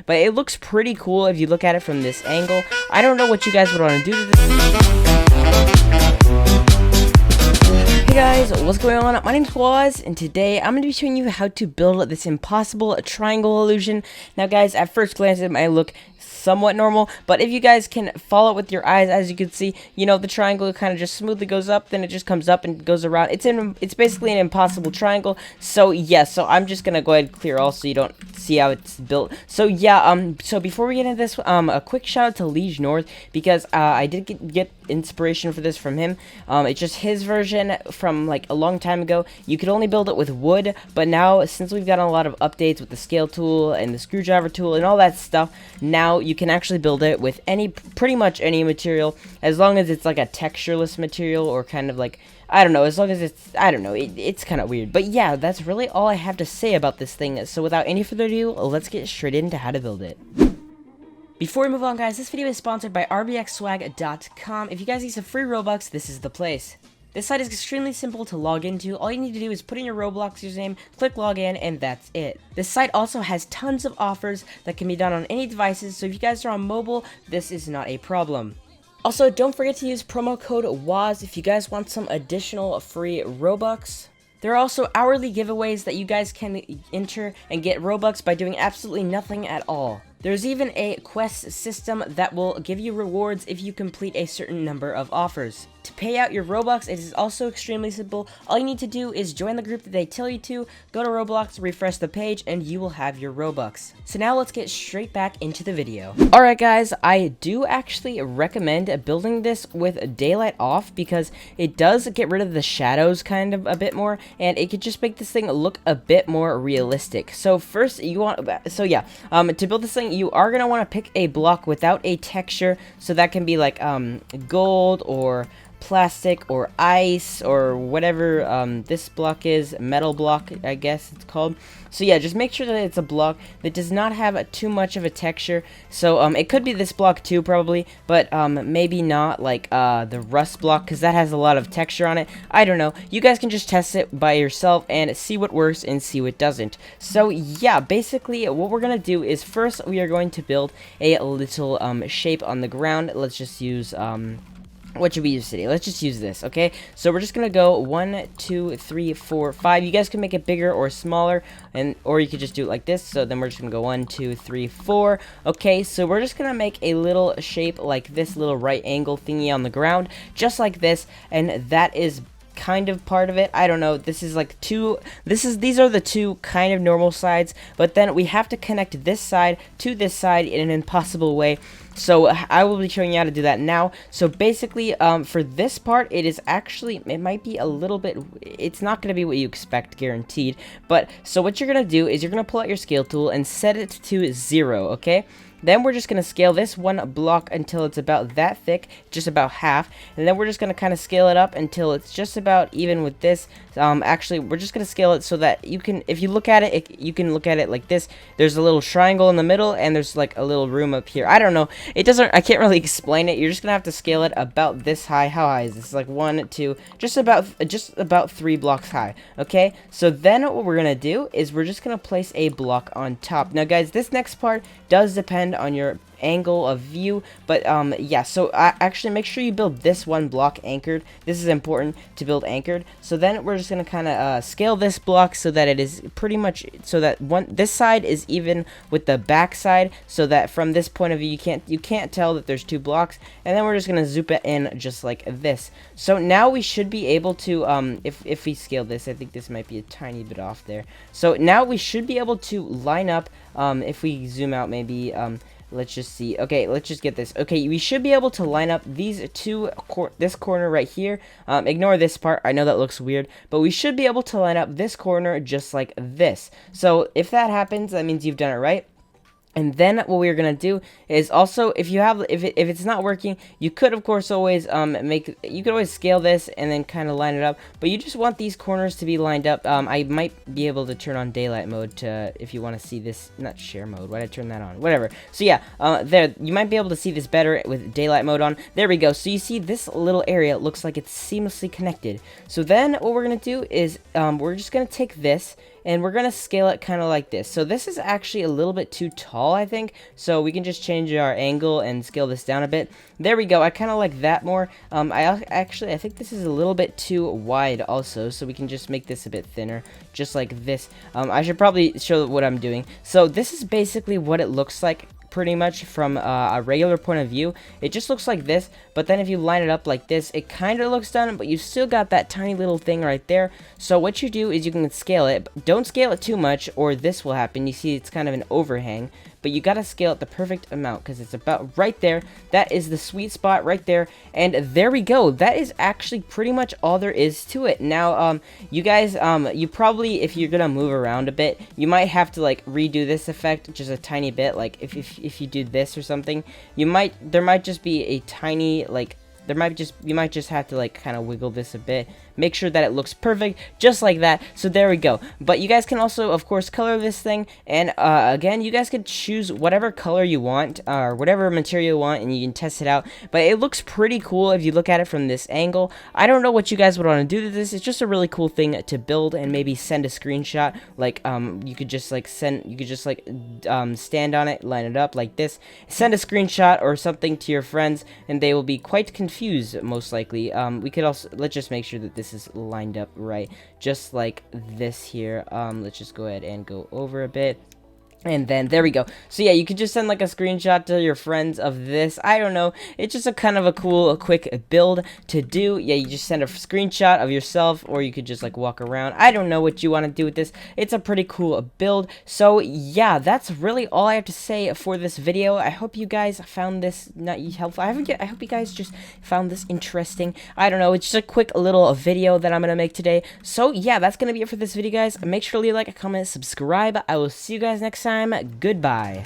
But it looks pretty cool if you look at it from this angle. I don't know what you guys would want to do to this. Hey guys, what's going on? My name's Wazz, and today I'm going to be showing you how to build this impossible triangle illusion. Now guys, at first glance it might look somewhat normal, but if you guys can follow it with your eyes, as you can see, you know, the triangle kind of just smoothly goes up, then it just comes up and goes around. It's basically an impossible triangle. So yeah, so I'm just gonna go ahead and clear all so you don't see how it's built. So yeah, so before we get into this, a quick shout out to Liege North, because I did get inspiration for this from him. It's just his version from like a long time ago. You could only build it with wood, but now since we've gotten a lot of updates with the scale tool and the screwdriver tool and all that stuff, now you can actually build it with pretty much any material, as long as it's like a textureless material, or kind of like, I don't know, as long as it's, I don't know, it's kind of weird. But yeah, that's really all I have to say about this thing. So without any further ado, let's get straight into how to build it. Before we move on, guys, this video is sponsored by RBXswag.com. If you guys need some free Robux, this is the place. This site is extremely simple to log into. All you need to do is put in your Roblox username, click login, and that's it. This site also has tons of offers that can be done on any devices, so if you guys are on mobile, this is not a problem. Also, don't forget to use promo code Wazz if you guys want some additional free Robux. There are also hourly giveaways that you guys can enter and get Robux by doing absolutely nothing at all. There's even a quest system that will give you rewards if you complete a certain number of offers. To pay out your Robux, it is also extremely simple. All you need to do is join the group that they tell you to, go to Roblox, refresh the page, and you will have your Robux. So now let's get straight back into the video. Alright guys, I do actually recommend building this with daylight off, because it does get rid of the shadows kind of a bit more, and it could just make this thing look a bit more realistic. So first, to build this thing, you are going to want to pick a block without a texture, so that can be like gold or plastic or ice or whatever this block is, metal block I guess it's called. So yeah, just make sure that it's a block that does not have too much of a texture. So it could be this block too probably, but maybe not like the rust block, because that has a lot of texture on it. I don't know, you guys can just test it by yourself and see what works and see what doesn't. So yeah, basically what we're gonna do is first we are going to build a little shape on the ground. Let's just use what should we use today? Let's just use this, okay? So we're just gonna go 1, 2, 3, 4, 5. You guys can make it bigger or smaller, or you could just do it like this. So then we're just gonna go 1, 2, 3, 4. Okay, so we're just gonna make a little shape like this little right angle thingy on the ground, just like this, and that is kind of part of it. I don't know, this is like these are the two kind of normal sides, but then we have to connect this side to this side in an impossible way. So I will be showing you how to do that now. So basically, for this part, it might be a little bit, it's not going to be what you expect, guaranteed. But, so what you're going to do is you're going to pull out your scale tool and set it to 0, okay? Then we're just going to scale this one block until it's about that thick, just about half. And then we're just going to kind of scale it up until it's just about even with this. Actually, we're just going to scale it so that you can, if you look at it, you can look at it like this. There's a little triangle in the middle, and there's like a little room up here. I don't know. I can't really explain it. You're just going to have to scale it about this high. How high is this? Like 1, 2, just about 3 blocks high. Okay? So then what we're going to do is we're just going to place a block on top. Now, guys, this next part does depend on your angle of view, but yeah, so actually make sure you build this one block anchored. This is important to build anchored. So then we're just gonna kind of scale this block so that it is pretty much, so that this side is even with the back side, so that from this point of view you can't tell that there's 2 blocks. And then we're just gonna zoom it in just like this. So now we should be able to if we scale this, I think this might be a tiny bit off there. So now we should be able to line up, if we zoom out maybe, let's just see. Okay, let's just get this. Okay, we should be able to line up these this corner right here. Ignore this part. I know that looks weird, but we should be able to line up this corner just like this. So if that happens, that means you've done it right. And then what we're gonna do is also, if it's not working, you could of course always you could always scale this and then kind of line it up, but you just want these corners to be lined up. I might be able to turn on daylight mode to, if you want to see this, not share mode. Why did I turn that on? Whatever. So yeah, there, you might be able to see this better with daylight mode on. There we go. So you see this little area looks like it's seamlessly connected. So then what we're gonna do is we're just gonna take this and we're gonna scale it kind of like this. So this is actually a little bit too tall, I think, so we can just change our angle and scale this down a bit. There we go. I kind of like that more. I think this is a little bit too wide also, so we can just make this a bit thinner, just like this. I should probably show what I'm doing. So this is basically what it looks like pretty much from a regular point of view. It just looks like this, but then if you line it up like this, it kind of looks done, but you still got that tiny little thing right there. So what you do is you can scale it, but don't scale it too much or this will happen. You see it's kind of an overhang, but you gotta scale it the perfect amount because it's about right there. That is the sweet spot right there, and there we go. That is actually pretty much all there is to it. Now you guys, you probably, if you're gonna move around a bit, you might have to like redo this effect just a tiny bit. Like if you do this or something, there might just be a tiny like you might just have to like kind of wiggle this a bit, make sure that it looks perfect, just like that. So there we go. But you guys can also, of course, color this thing, and again, you guys can choose whatever color you want, or whatever material you want, and you can test it out. But it looks pretty cool if you look at it from this angle. I don't know what you guys would want to do to this. It's just a really cool thing to build and maybe send a screenshot. Like you could just stand on it, line it up like this, send a screenshot or something to your friends, and they will be quite confused most likely. We could also, let's just make sure that this is lined up right, just like this here. Let's just go ahead and go over a bit. And then there we go. So yeah, you could just send like a screenshot to your friends of this. I don't know. It's just a kind of a cool, quick build to do. Yeah, you just send a screenshot of yourself, or you could just like walk around. I don't know what you want to do with this. It's a pretty cool build. So yeah, that's really all I have to say for this video. I hope you guys found this not helpful. I hope you guys just found this interesting. I don't know. It's just a quick little video that I'm gonna make today. So yeah, that's gonna be it for this video, guys. Make sure to leave a like, a comment, subscribe. I will see you guys next time. Goodbye.